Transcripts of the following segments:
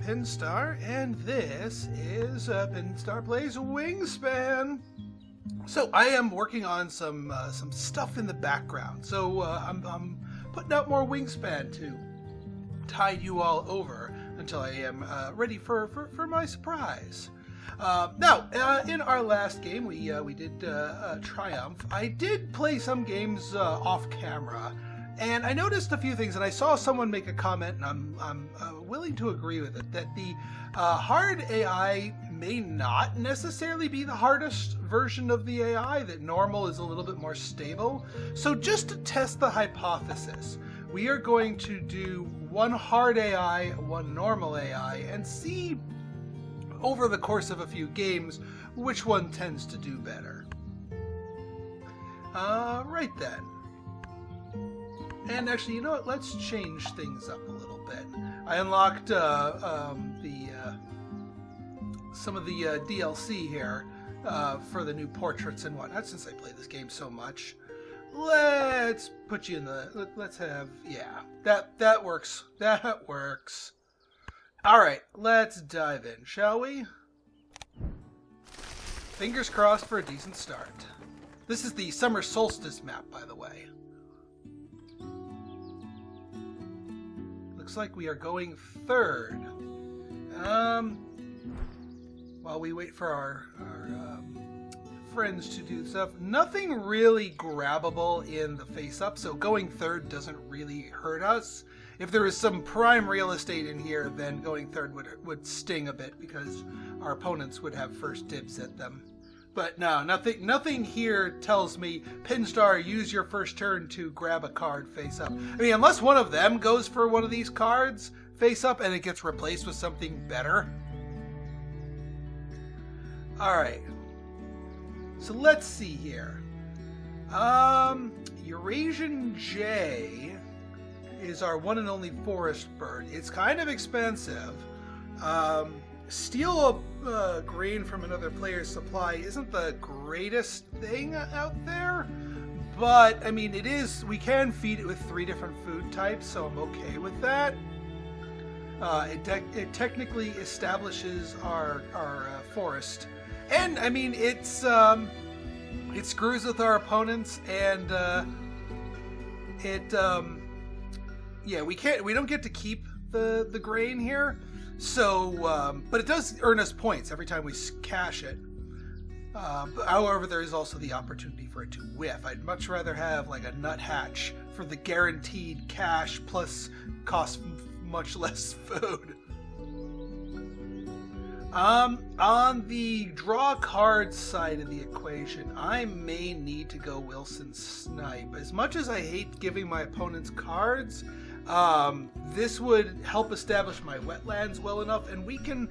Pinstar, and this is Pinstar Plays Wingspan. So I am working on some stuff in the background. So I'm putting out more Wingspan to tide you all over until I am ready for my surprise. Now, in our last game, we did Triumph. I did play some games off camera. And I noticed a few things, and I saw someone make a comment, and I'm willing to agree with it, that the hard AI may not necessarily be the hardest version of the AI, that normal is a little bit more stable. So just to test the hypothesis, we are going to do one hard AI, one normal AI, and see over the course of a few games which one tends to do better. Right then. And actually, you know what? Let's change things up a little bit. I unlocked some of the DLC here for the new portraits and whatnot. Since I play this game so much, let's put you in the. Let's have that works. That works. All right, let's dive in, shall we? Fingers crossed for a decent start. This is the summer solstice map, by the way. Looks like we are going third. While we wait for our friends to do stuff, nothing really grabbable in the face-up, so going third doesn't really hurt us. If there is some prime real estate in here, then going third would sting a bit because our opponents would have first dibs at them. But no, nothing here tells me, Pinstar, use your first turn to grab a card face up. I mean, unless one of them goes for one of these cards face up and it gets replaced with something better. Alright. So let's see here. Eurasian Jay is our one and only forest bird. It's kind of expensive. Steal a grain from another player's supply isn't the greatest thing out there, but I mean it is. We can feed it with 3 different food types, so I'm okay with that. It technically establishes our forest, and I mean it screws with our opponents, and we don't get to keep the grain here. So, but it does earn us points every time we cash it. However, there is also the opportunity for it to whiff. I'd much rather have like a nuthatch for the guaranteed cash plus cost much less food. On the draw cards side of the equation, I may need to go Wilson Snipe. As much as I hate giving my opponents cards, this would help establish my wetlands well enough, and we can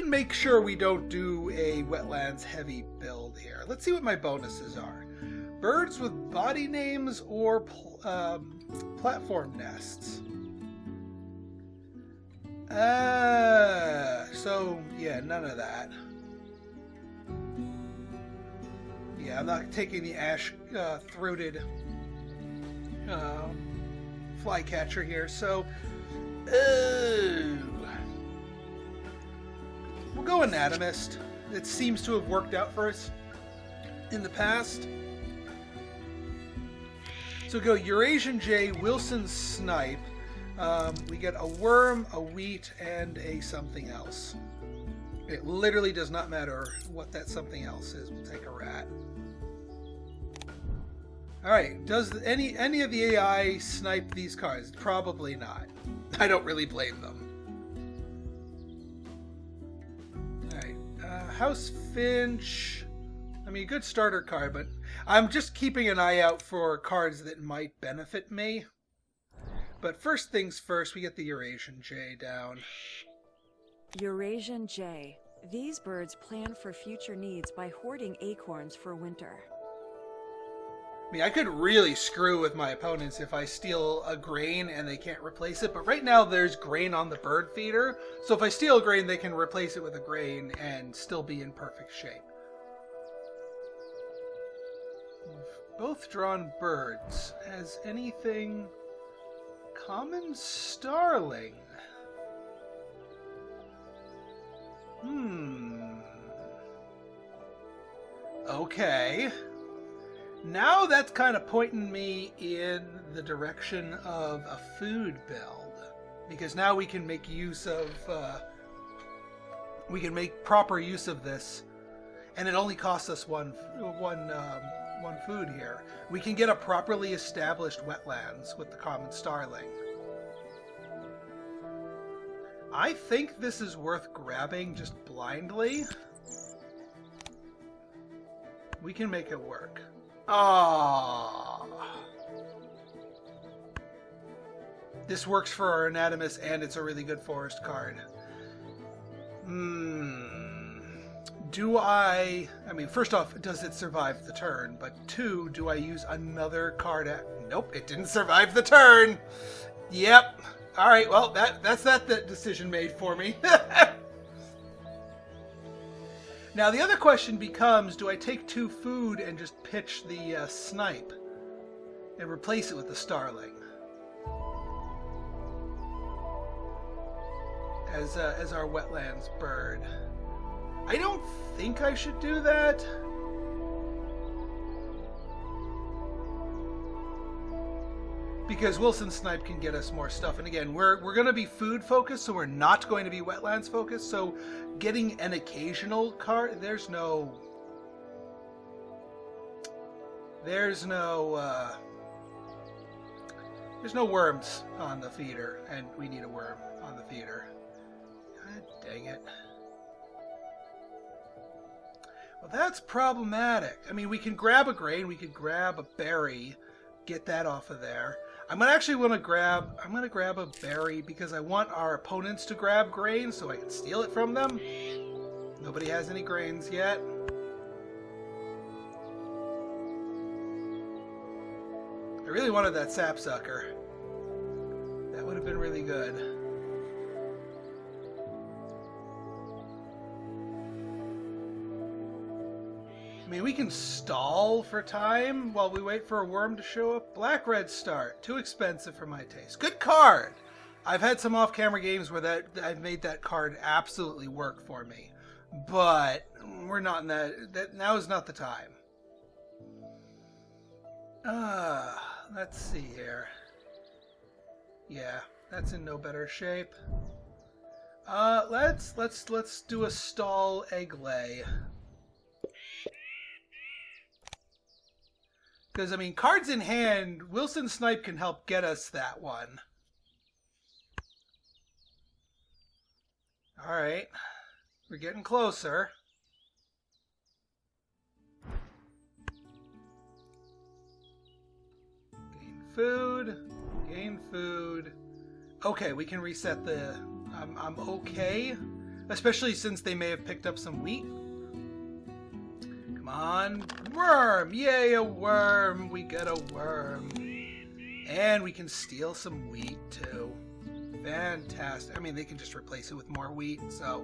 make sure we don't do a wetlands heavy build here. Let's see what my bonuses are. Birds with body names or platform nests. So yeah, none of that. Yeah, I'm not taking the ash-throated flycatcher here, so we'll go anatomist. It seems to have worked out for us in the past. So go Eurasian Jay, Wilson Snipe. We get a worm, a wheat, and a something else. It literally does not matter what that something else is. We'll take a rat. Alright, does any of the AI snipe these cards? Probably not. I don't really blame them. Alright, House Finch. I mean, good starter card, but I'm just keeping an eye out for cards that might benefit me. But first things first, we get the Eurasian Jay down. Eurasian Jay. These birds plan for future needs by hoarding acorns for winter. I mean, I could really screw with my opponents if I steal a grain and they can't replace it, but right now there's grain on the bird feeder, so if I steal a grain, they can replace it with a grain and still be in perfect shape. We've both drawn birds. Has anything... Common starling. Okay. Now that's kind of pointing me in the direction of a food build. Because now we can make use of... we can make proper use of this. And it only costs us one food here. We can get a properly established wetlands with the common starling. I think this is worth grabbing just blindly. We can make it work. Ah, this works for our anatomist, and it's a really good forest card. Do I mean, first off, does it survive the turn? But two, do I use another card? Nope, it didn't survive the turn. Yep. All right, well, that's that decision made for me. Now, the other question becomes, do I take 2 food and just pitch the snipe and replace it with the starling? As our wetlands bird. I don't think I should do that. Because Wilson Snipe can get us more stuff. And again, we're going to be food focused, so we're not going to be wetlands focused. So getting an occasional card, there's no worms on the feeder, and we need a worm on the feeder. God dang it. Well, that's problematic. I mean, we can grab a grain, we could grab a berry, get that off of there. I'm gonna grab a berry because I want our opponents to grab grain so I can steal it from them. Nobody has any grains yet. I really wanted that sapsucker. That would have been really good. I mean, we can stall for time while we wait for a worm to show up. Black Red Start. Too expensive for my taste. Good card! I've had some off-camera games where I've made that card absolutely work for me. But we're not in that now is not the time. Let's see here. Yeah, that's in no better shape. Let's do a stall egg lay. Because, I mean, cards in hand, Wilson Snipe can help get us that one. Alright. We're getting closer. Gain food. Gain food. Okay, we can reset the... I'm okay. Especially since they may have picked up some wheat. Come on. Worm! Yay, a worm! We get a worm. And we can steal some wheat, too. Fantastic. I mean, they can just replace it with more wheat, so...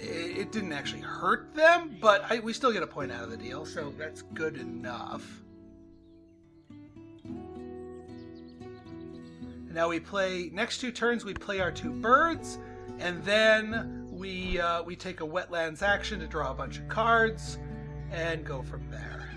It didn't actually hurt them, but we still get a point out of the deal, so that's good enough. And now we play... Next 2 turns, we play our 2 birds, and then we take a wetlands action to draw a bunch of cards, and go from there.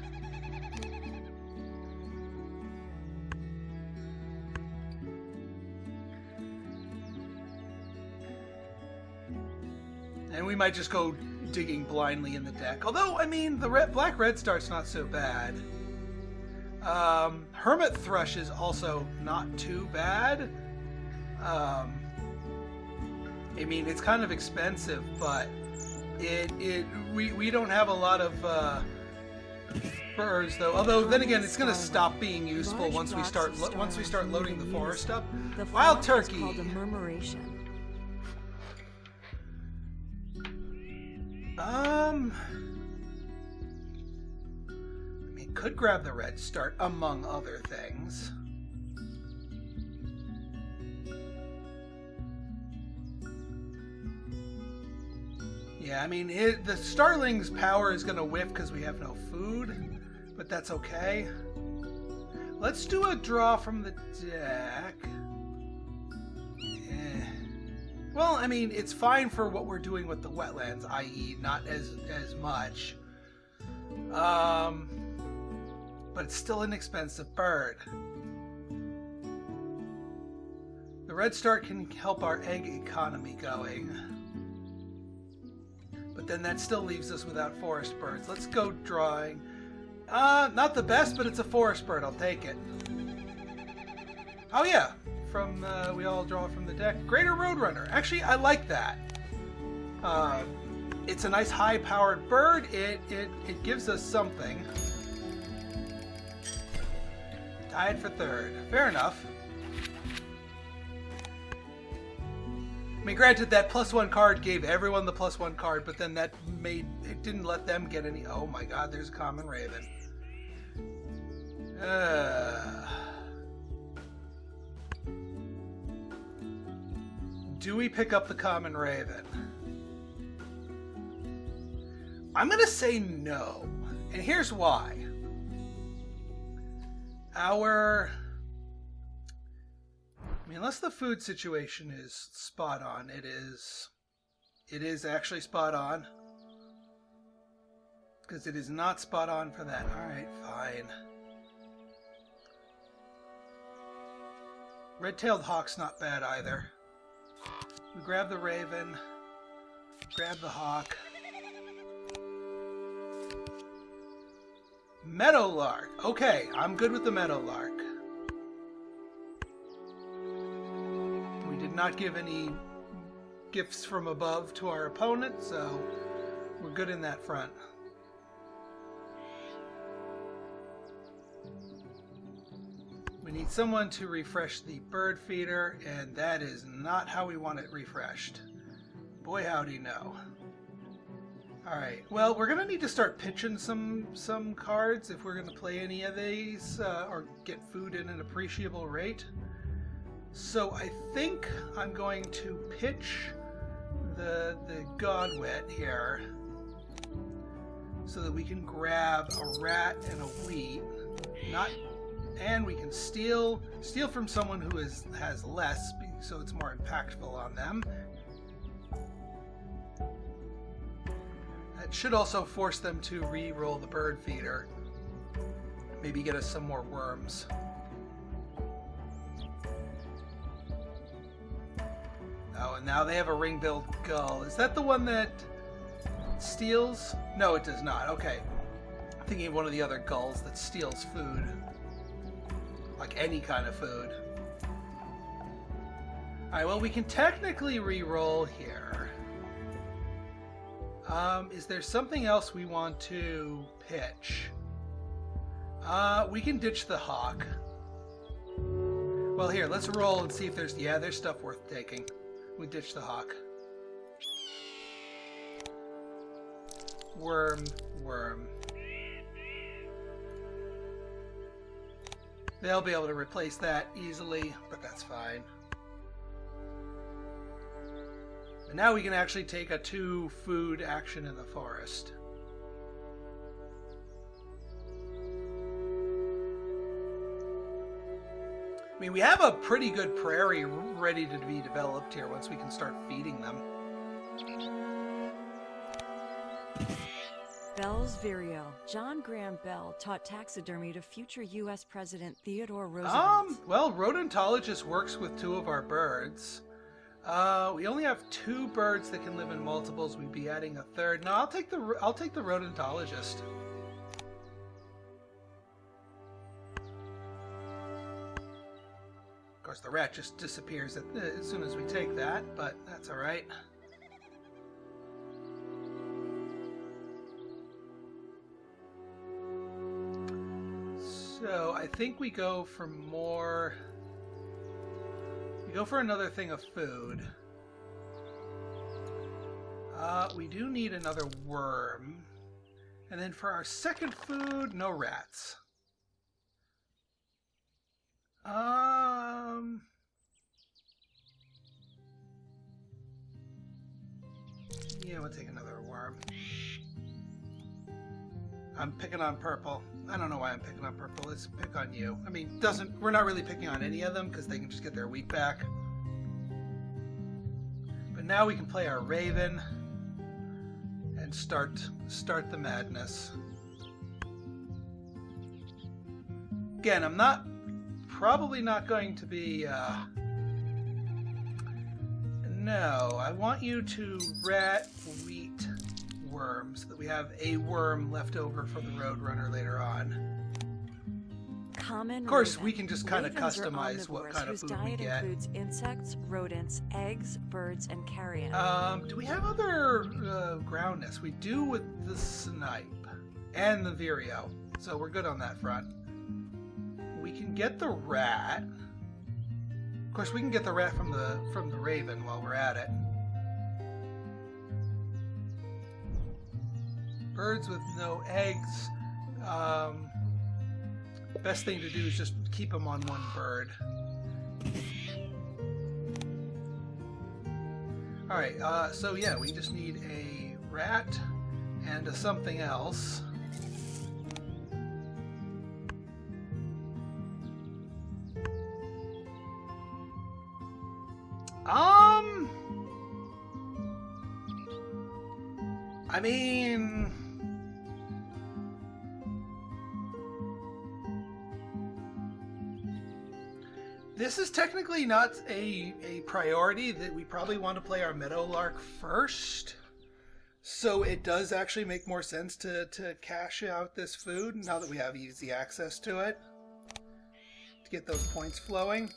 And we might just go digging blindly in the deck. Although, I mean, the Black Red Start's not so bad. Hermit Thrush is also not too bad. I mean, it's kind of expensive, but we don't have a lot of birds though. Although then again, it's going to stop being useful once we start loading the forest up. Wild turkey. It's called a murmuration. I mean, could grab the red start among other things. Yeah, I mean, the Starling's power is going to whiff because we have no food, but that's okay. Let's do a draw from the deck. Well, I mean, it's fine for what we're doing with the wetlands, i.e. not as much. But it's still an expensive bird. The redstart can help our egg economy going. But then that still leaves us without forest birds. Let's go drawing. Not the best, but it's a forest bird. I'll take it. Oh yeah, from we all draw from the deck. Greater Roadrunner. Actually, I like that. It's a nice high-powered bird. It gives us something. Tied for third. Fair enough. I mean, granted, that +1 card gave everyone the +1 card, but then that it didn't let them get any. Oh my God, there's a common raven. Do we pick up the common raven? I'm gonna say no, and here's why. I mean, unless the food situation is spot on, it is actually spot on. Because it is not spot on for that. Alright, fine. Red-tailed hawk's not bad either. We grab the raven, grab the hawk. Meadowlark. Okay, I'm good with the meadowlark. We did not give any gifts from above to our opponent, so we're good in that front. We need someone to refresh the bird feeder, and that is not how we want it refreshed. Boy, howdy no. Alright, well, we're going to need to start pitching some cards if we're going to play any of these, or get food at an appreciable rate. So I think I'm going to pitch the Godwit here, so that we can grab a rat and a wheat. And we can steal from someone who has less, so it's more impactful on them. That should also force them to re-roll the bird feeder. Maybe get us some more worms. Oh, and now they have a ring-billed gull. Is that the one that steals? No, it does not. Okay. I'm thinking of one of the other gulls that steals food. Like any kind of food. Alright, well, we can technically re-roll here. Is there something else we want to pitch? We can ditch the hawk. Well, here, let's roll and see if there's stuff worth taking. We ditch the hawk. Worm. They'll be able to replace that easily, but that's fine. And now we can actually take a 2-food action in the forest. I mean, we have a pretty good prairie ready to be developed here once we can start feeding them. Bell's Vireo. John Graham Bell taught taxidermy to future U.S. President Theodore Roosevelt. Well, Rodentologist works with 2 of our birds. We only have 2 birds that can live in multiples. We'd be adding a 3rd. No, I'll take the Rodentologist. Of course, the rat just disappears as soon as we take that, but that's all right. So I think we go for more. We go for another thing of food. We do need another worm. And then for our second food, no rats. Yeah, we'll take another worm. I'm picking on purple. I don't know why I'm picking on purple. Let's pick on you. I mean, we're not really picking on any of them because they can just get their wheat back. now we can play our Raven and start the madness. Again, I'm probably not going to be, no, I want you to rat wheat worms, so that we have a worm left over for the Roadrunner later on. Common Of course, raven. we can just kind of Ravens are customize what kind of whose food we diet get. includes insects, rodents, eggs, birds, and carrion. Do we have other ground nests? We do with the snipe and the vireo, so we're good on that front. We can get the rat. Of course, we can get the rat from the raven while we're at it. Birds with no eggs. Best thing to do is just keep them on one bird. Alright, so yeah, we just need a rat and a something else. I mean... This is technically not a priority. That we probably want to play our Meadowlark first. So it does actually make more sense to cash out this food now that we have easy access to it. To get those points flowing.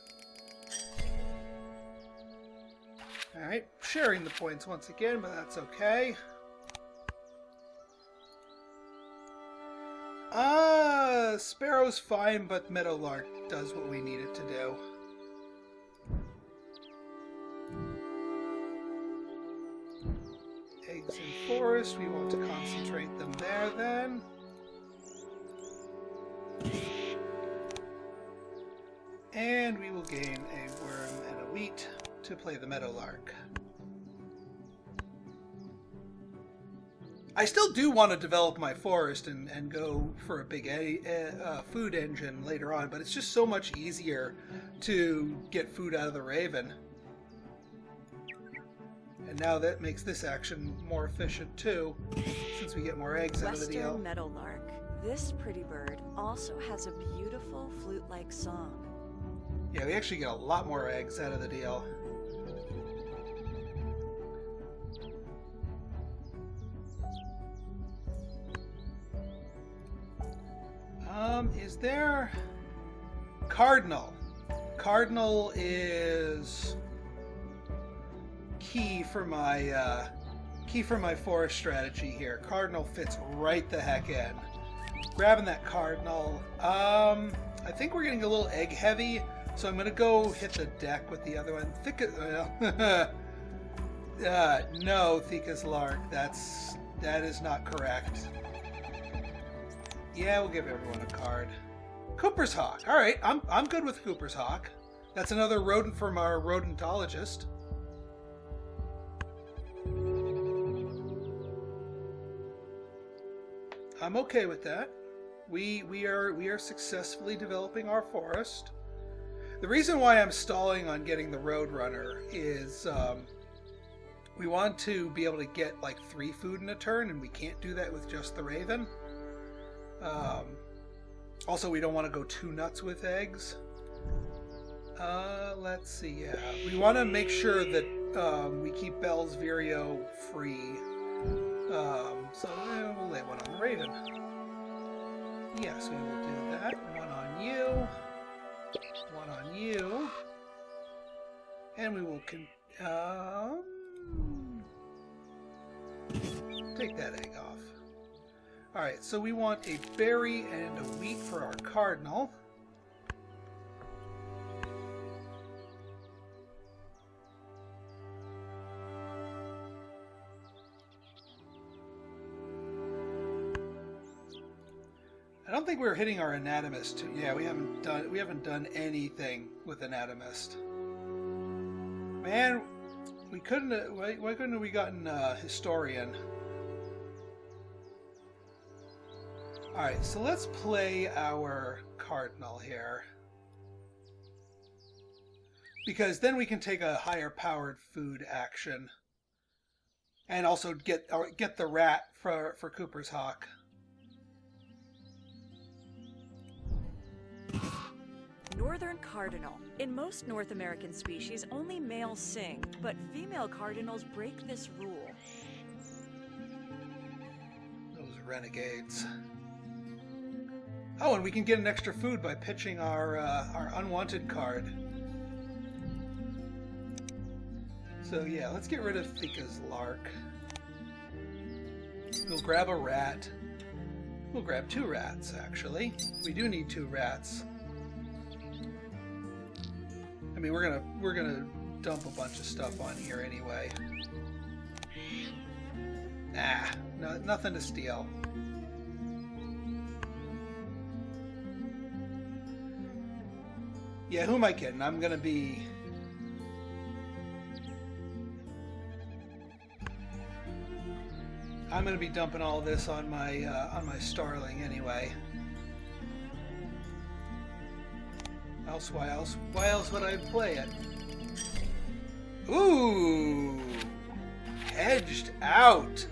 Alright, sharing the points once again, but that's okay. Sparrow's fine, but Meadowlark does what we need it to do. Eggs in forest, we want to concentrate them there then. And we will gain a worm and a wheat to play the Meadowlark. I still do want to develop my forest and go for a big food engine later on, but it's just so much easier to get food out of the Raven. And now that makes this action more efficient too, since we get more eggs out of the deal. Western Meadowlark. This pretty bird also has a beautiful flute-like song. Yeah, we actually get a lot more eggs out of the deal. Is there... Cardinal. Cardinal is key for my forest strategy here. Cardinal fits right the heck in. Grabbing that cardinal. I think we're getting a little egg heavy, so I'm gonna go hit the deck with the other one. No, Thika's Lark. That is not correct. Yeah, we'll give everyone a card. Cooper's Hawk. All right, I'm good with Cooper's Hawk. That's another rodent from our rodentologist. I'm okay with that. We are successfully developing our forest. The reason why I'm stalling on getting the Roadrunner is we want to be able to get like 3 food in a turn, and we can't do that with just the Raven. Also, we don't want to go too nuts with eggs. Let's see, yeah. We want to make sure that we keep Bell's Vireo free. So we'll lay one on the Raven. Yes, we will do that. One on you. One on you. And we will take that egg off. Alright, so we want a berry and a wheat for our cardinal. I don't think we're hitting our anatomist. Yeah, we haven't done anything with anatomist. Man, we couldn't. Why couldn't we gotten historian? All right, so let's play our cardinal here, because then we can take a higher powered food action And also get the rat for Cooper's hawk. Northern cardinal. In most North American species, only males sing, but female cardinals break this rule. Those renegades. Oh, and we can get an extra food by pitching our unwanted card. So yeah, let's get rid of Thika's lark. We'll grab a rat. We'll grab 2 rats, actually. We do need 2 rats. I mean, we're gonna dump a bunch of stuff on here anyway. No, nothing to steal. Yeah, who am I kidding? I'm gonna be dumping all this on my starling anyway. Why else would I play it? Ooh, hedged out.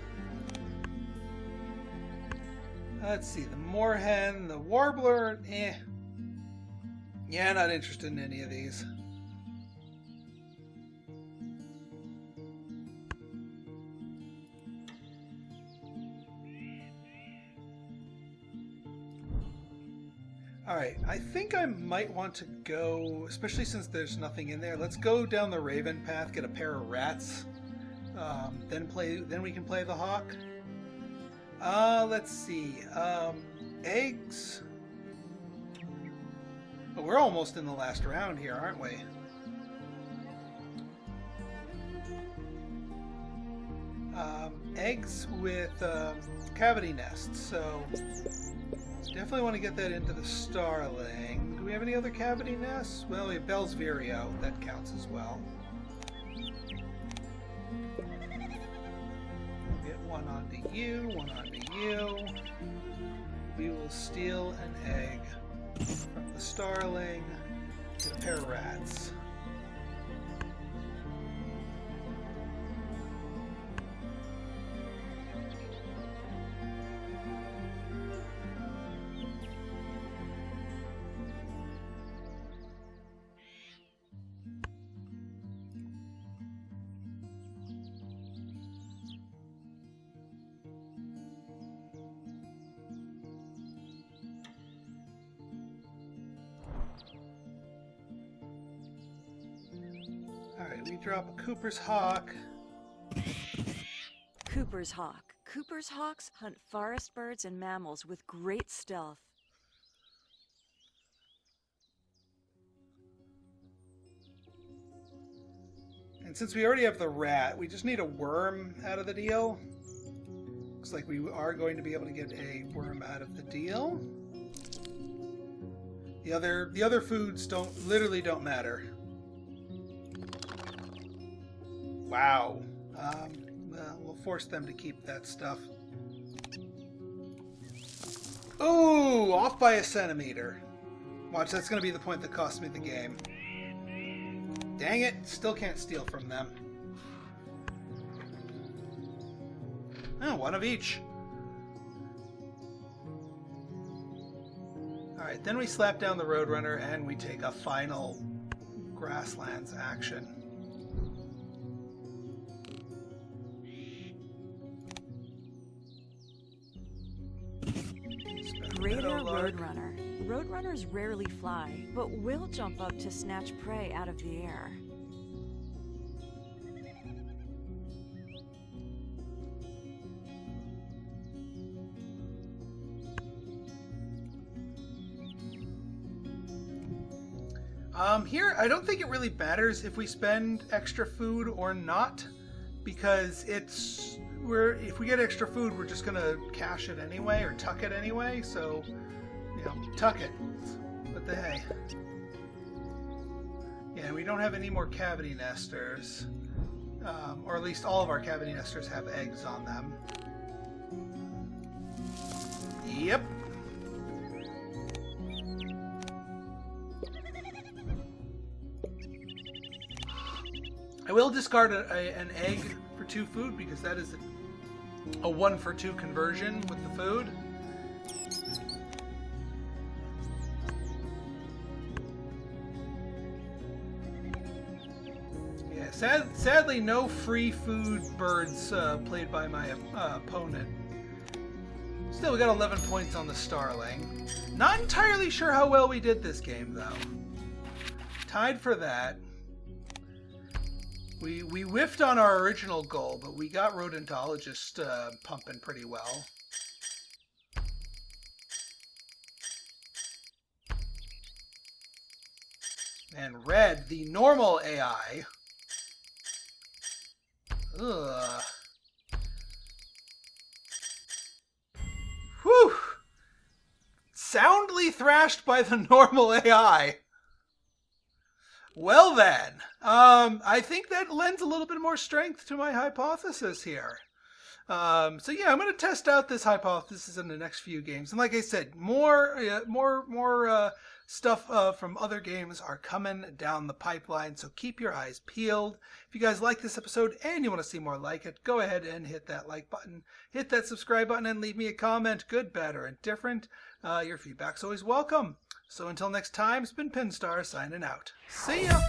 Let's see, the moorhen, the warbler, Yeah, not interested in any of these. Alright, I think I might want to go, especially since there's nothing in there, let's go down the Raven path, get a pair of rats, then we can play the hawk. Let's see, eggs. Oh, we're almost in the last round here, aren't we? Eggs with cavity nests, so definitely want to get that into the starling. Do we have any other cavity nests? Well, we have Bell's Vireo. That counts as well. Get one onto you, one onto you. We will steal an egg from the starling. Get a pair of rats. Alright, we drop a Cooper's hawk. Cooper's hawk. Cooper's hawks hunt forest birds and mammals with great stealth. And since we already have the rat, we just need a worm out of the deal. Looks like we are going to be able to get a worm out of the deal. The other foods literally don't matter. Wow. We'll force them to keep that stuff. Ooh, off by a centimeter. Watch, that's going to be the point that cost me the game. Dang it, still can't steal from them. Oh, one of each. Alright, then we slap down the Roadrunner and we take a final Grasslands action. Greater Roadrunner. Roadrunners rarely fly, but will jump up to snatch prey out of the air. Here, I don't think it really matters if we spend extra food or not, because if we get extra food, we're just gonna cash it anyway or tuck it anyway. So, tuck it. What the hey? Yeah, we don't have any more cavity nesters, or at least all of our cavity nesters have eggs on them. Yep. I will discard an egg for 2 food because that is a 1 for 2 conversion with the food. Yeah, sadly, no free food birds played by my opponent. Still, we got 11 points on the Starling. Not entirely sure how well we did this game, though. Tied for that. We whiffed on our original goal, but we got Rodentologist pumping pretty well. And Red, the normal AI. Ugh. Whew! Soundly thrashed by the normal AI. Well then, I think that lends a little bit more strength to my hypothesis here. So yeah, I'm going to test out this hypothesis in the next few games. And like I said, more stuff from other games are coming down the pipeline, so keep your eyes peeled. If you guys like this episode and you want to see more like it, go ahead and hit that like button, hit that subscribe button, and leave me a comment, good, bad, or indifferent. Your feedback's always welcome. So until next time, it's been Pinstar signing out. See ya!